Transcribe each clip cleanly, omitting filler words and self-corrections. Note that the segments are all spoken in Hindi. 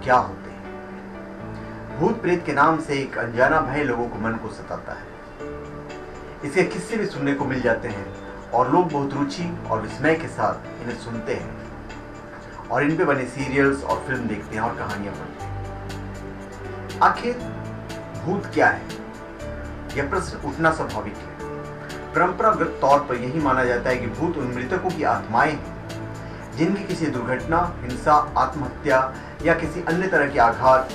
क्या होते हैं। भूत प्रेत के नाम से एक अनजाना भय लोगों को मन को सताता है। इसके किस्से भी सुनने को मिल जाते हैं और लोग बहुत रुचि और विस्मय के साथ इन्हें सुनते हैं और इन पे बने सीरियल्स और फिल्म देखते हैं और कहानियां पढ़ते हैं। आखिर भूत क्या है, यह प्रश्न उठना स्वाभाविक है। परंपरागत तौर पर यही माना जाता है कि भूत उन मृतकों की आत्माएं हैं जिनकी किसी दुर्घटना, हिंसा, आत्महत्या या किसी अन्य तरह के आघात,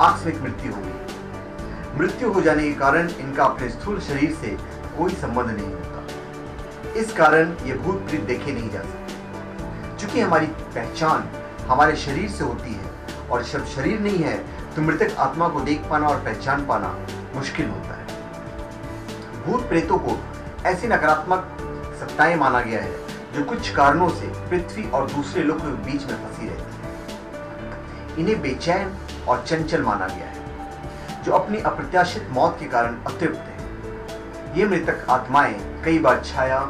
आकस्मिक मृत्यु हो गई। मृत्यु हो जाने के कारण इनका अपने स्थूल शरीर से कोई संबंध नहीं होता। इस कारण ये भूत प्रेत देखे नहीं जा सकते। चूंकि हमारी पहचान हमारे शरीर से होती है और जब शरीर नहीं है तो मृतक आत्मा को देख पाना और पहचान पाना मुश्किल होता है। भूत प्रेतों को ऐसी नकारात्मक सत्ताएं माना गया है जो कुछ कारणों से पृथ्वी और दूसरे लोगों के बीच में फंसी रहती है। इन्हें बेचैन और चंचल माना गया है जो अपनी अप्रत्याशित मौत के कारण अतृप्त है। ये मृतक आत्माएं कई बार छाया,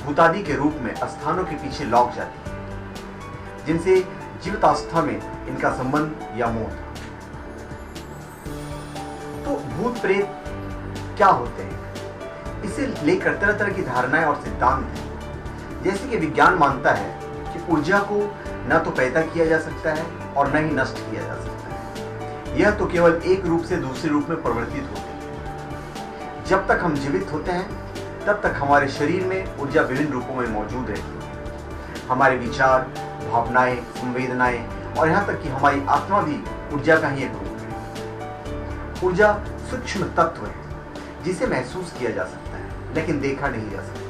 भूतादि के रूप में स्थानों के पीछे लौट जाती है जिनसे जीवितावस्था में इनका संबंध या मोह था। तो भूत प्रेत क्या होते हैं, इसे लेकर तरह तरह की धारणाएं और सिद्धांत हैं। जैसे कि विज्ञान मानता है कि ऊर्जा को न तो पैदा किया जा सकता है और न ही नष्ट किया जा सकता है। यह तो केवल एक रूप से दूसरे रूप में परिवर्तित होती है। जब तक हम जीवित होते हैं तब तक हमारे शरीर में ऊर्जा विभिन्न रूपों में मौजूद रहती है। हमारे विचार, भावनाएं, संवेदनाएं और यहाँ तक कि हमारी आत्मा भी ऊर्जा का ही एक रूप है। ऊर्जा सूक्ष्म तत्व है जिसे महसूस किया जा सकता है लेकिन देखा नहीं जा सकता।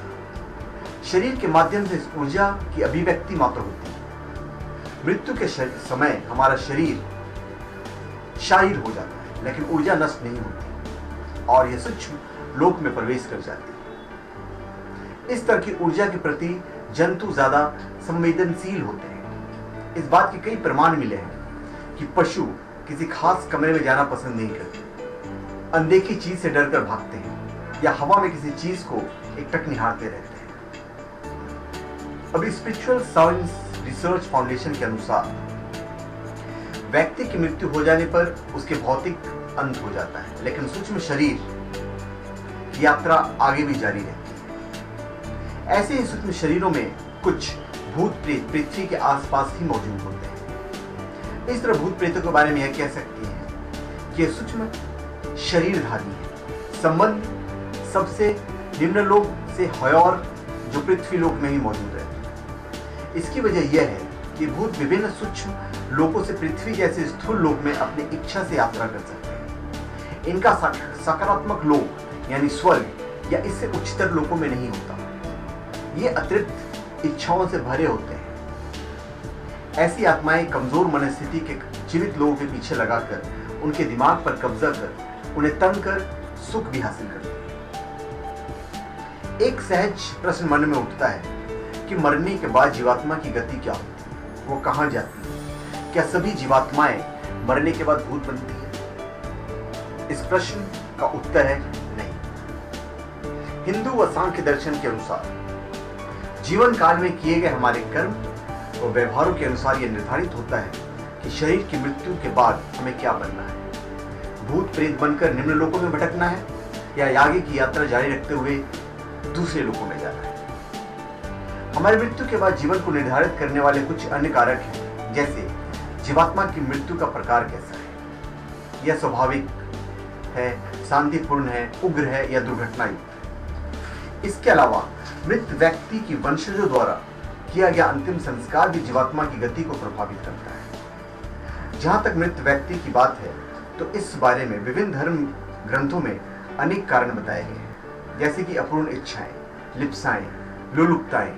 शरीर के माध्यम से इस ऊर्जा की अभिव्यक्ति मात्र होती है। मृत्यु के समय हमारा शरीर शारीर हो जाता है लेकिन ऊर्जा नष्ट नहीं होती और यह सूक्ष्म लोक में प्रवेश कर जाती है। इस तरह की ऊर्जा के प्रति जंतु ज्यादा संवेदनशील होते हैं। इस बात के कई प्रमाण मिले हैं कि पशु किसी खास कमरे में जाना पसंद नहीं करते, अनदेखी चीज से डरकर भागते हैं या हवा में किसी चीज को एकटक निहारते रहते हैं। अभी स्पिरिचुअल साइंस रिसर्च फाउंडेशन के अनुसार व्यक्ति की मृत्यु हो जाने पर उसके भौतिक अंत हो जाता है लेकिन सूक्ष्म शरीर की यात्रा आगे भी जारी रहती है। ऐसे ही सूक्ष्म शरीरों में कुछ भूत प्रेत पृथ्वी के आसपास ही मौजूद होते हैं। इस तरह भूत प्रेतों के बारे में यह कह सकती है कि सूक्ष्म शरीरधारी है। संबंध सबसे निम्न लोक से है और जो पृथ्वी लोक में ही मौजूद है। इसकी वजह यह है कि भूत विभिन्न सूक्ष्म लोकों से पृथ्वी जैसे स्थूल लोक में अपनी इच्छा से यात्रा कर सकते हैं। इनका सकारात्मक लोक यानी स्वर्ग या इससे उच्चतर लोकों में नहीं होता। ये अतिरिक्त इच्छाओं से भरे होते हैं। ऐसी आत्माएं कमजोर मनस्थिति के जीवित लोगों के पीछे लगाकर उनके दिमाग पर कब्जा कर उन्हें तंग कर सुख भी हासिल करती है। एक सहज प्रश्न मन में उठता है कि मरने के बाद जीवात्मा की गति क्या होती है, वो कहां जाती है? क्या सभी जीवात्माएं मरने के बाद भूत बनती है? इस प्रश्न का उत्तर है नहीं। हिंदू व सांख्य दर्शन के अनुसार जीवन काल में किए गए हमारे कर्म और व्यवहारों के अनुसार यह निर्धारित होता है कि शरीर की मृत्यु के बाद हमें क्या बनना है। भूत प्रेत बनकर निम्न लोकों में भटकना है या आगे की यात्रा जारी रखते हुए दूसरे लोकों में जाना है। हमारी मृत्यु के बाद जीवन को निर्धारित करने वाले कुछ अन्य कारक हैं, जैसे जीवात्मा की मृत्यु का प्रकार कैसा है, यह स्वाभाविक है, शांतिपूर्ण है, उग्र है या दुर्घटनायुक्त। इसके अलावा मृत व्यक्ति की वंशजों द्वारा किया गया अंतिम संस्कार भी जीवात्मा की गति को प्रभावित करता है। जहां तक मृत व्यक्ति की बात है तो इस बारे में विभिन्न धर्म ग्रंथों में अनेक कारण बताए गए हैं, जैसे कि अपूर्ण इच्छाएं, लिप्साएं, लोलुपताएं,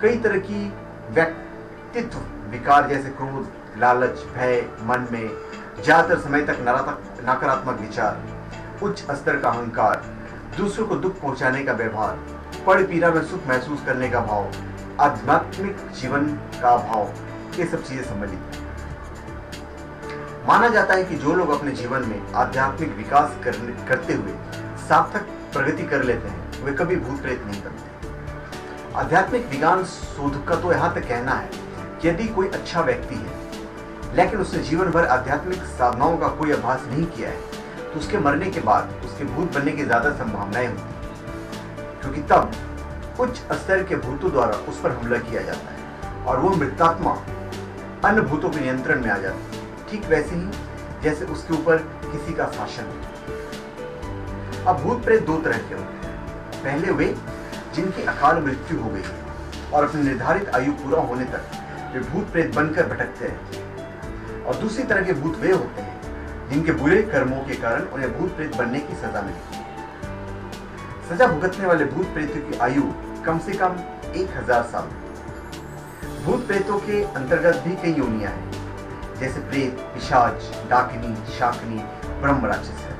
कई तरह की व्यक्तित्व विकार जैसे क्रोध, लालच, भय, मन में ज्यादातर समय तक नकारात्मक विचार, उच्च स्तर का अहंकार, दूसरों को दुख पहुंचाने का व्यवहार, पड़ पीड़ा में सुख महसूस करने का भाव, आध्यात्मिक जीवन का भाव, ये सब चीजें सम्मिलित हैं। माना जाता है कि जो लोग अपने जीवन में आध्यात्मिक विकास करते हुए सार्थक प्रगति कर लेते हैं वे कभी भूत प्रेत नहीं बनते। आध्यात्मिक विज्ञान शोध का तो यहाँ तक कहना है कि यदि कोई अच्छा व्यक्ति है लेकिन उसने जीवन भर आध्यात्मिक साधनाओं का कोई अभ्यास नहीं किया है, तो उसके मरने के बाद उसके भूत बनने की ज्यादा संभावनाएं होती हैं, क्योंकि तब उच्च स्तर के भूतों द्वारा उस पर हमला किया जाता है और वो मृतात्मा अन्य भूतों के नियंत्रण में आ जाती है, ठीक वैसे ही जैसे उसके ऊपर किसी का शासन है। अब भूत प्रेत दो तरह के होते हैं। पहले वे जिनकी अकाल मृत्यु हो गई है और अपनी निर्धारित आयु पूरा होने तक वे भूत प्रेत बनकर भटकते रहते हैं, और दूसरी तरह के भूत वे होते हैं जिनके बुरे कर्मों के कारण उन्हें भूत प्रेत बनने की सजा मिलती है। सजा भुगतने वाले भूत प्रेतों की आयु कम से कम 1000 साल। भूत प्रेतों के अंतर्गत भी कई योनियां हैं, जैसे प्रेत, पिशाच, डाकिनी, शाकनी, ब्रह्म राक्षस है।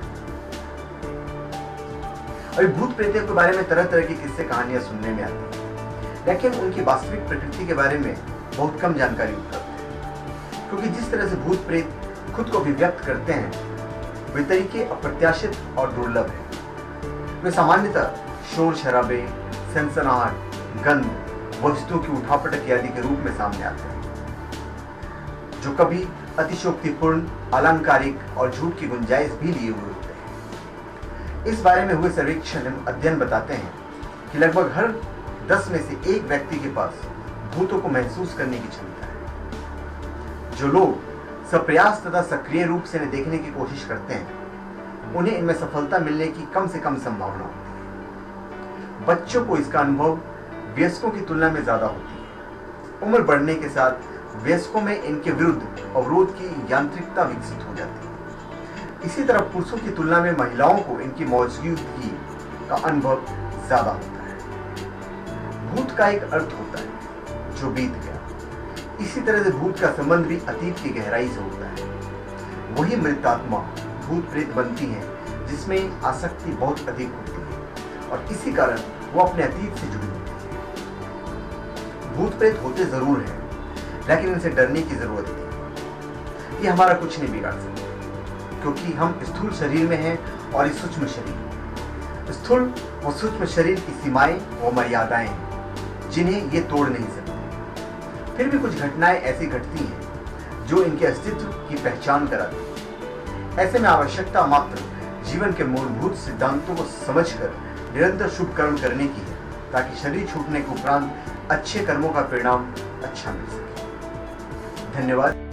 अभी भूत प्रेतों के बारे में तरह तरह की किस्से कहानियां सुनने में आती हैं, लेकिन उनकी वास्तविक प्रकृति के बारे में बहुत कम जानकारी उपलब्ध है, क्योंकि जिस तरह से भूत प्रेत खुद को अभिव्यक्त करते हैं वे तरीके अप्रत्याशित और दुर्लभ है। वे सामान्यतः शोर शराबे, सनसनाहट, गंध, वस्तुओं की उठापटक आदि के रूप में सामने आते हैं, जो कभी अतिशोक्तिपूर्ण, अलंकारिक और झूठ की गुंजाइश भी लिए हुए होते हैं। इस बारे में हुए सर्वेक्षण एवं अध्ययन बताते हैं कि लगभग हर 10 में से 1 व्यक्ति के पास भूतों को महसूस करने की क्षमता है। जो लोग सप्रयास तथा सक्रिय रूप से इन्हें देखने की कोशिश करते हैं, उन्हें इनमें सफलता मिलने की कम से कम संभावना होती है। बच्चों को इसका अनुभव वयस्कों की तुलना में ज्यादा होती है। उम्र बढ़ने के साथ वयस्कों में इनके विरुद्ध अवरोध की यांत्रिकता विकसित हो जाती है। इसी तरह पुरुषों की तुलना में महिलाओं को इनकी मौजूदगी का अनुभव ज्यादा होता है। भूत का एक अर्थ होता है जो बीत गया। इसी तरह से भूत का संबंध भी अतीत की गहराई से होता है। वही मृतात्मा भूत प्रेत बनती है जिसमें आसक्ति बहुत अधिक होती है, और इसी कारण वो अपने अतीत से जुड़ी होती है। भूत प्रेत होते जरूर हैं, लेकिन इनसे डरने की जरूरत नहीं। ये हमारा कुछ नहीं बिगाड़ सकते, क्योंकि हम स्थूल शरीर में हैं और ये सूक्ष्म शरीर। स्थूल और सूक्ष्म शरीर की सीमाएं और मर्यादाएं हैं जिन्हें ये तोड़ नहीं सकते। फिर भी कुछ घटनाएं ऐसी घटती हैं जो इनके अस्तित्व की पहचान कराती हैं। ऐसे में आवश्यकता मात्र जीवन के मूलभूत सिद्धांतों को समझकर निरंतर शुभ कर्म करने की है, ताकि शरीर छूटने के उपरांत अच्छे कर्मों का परिणाम अच्छा मिल सके। धन्यवाद।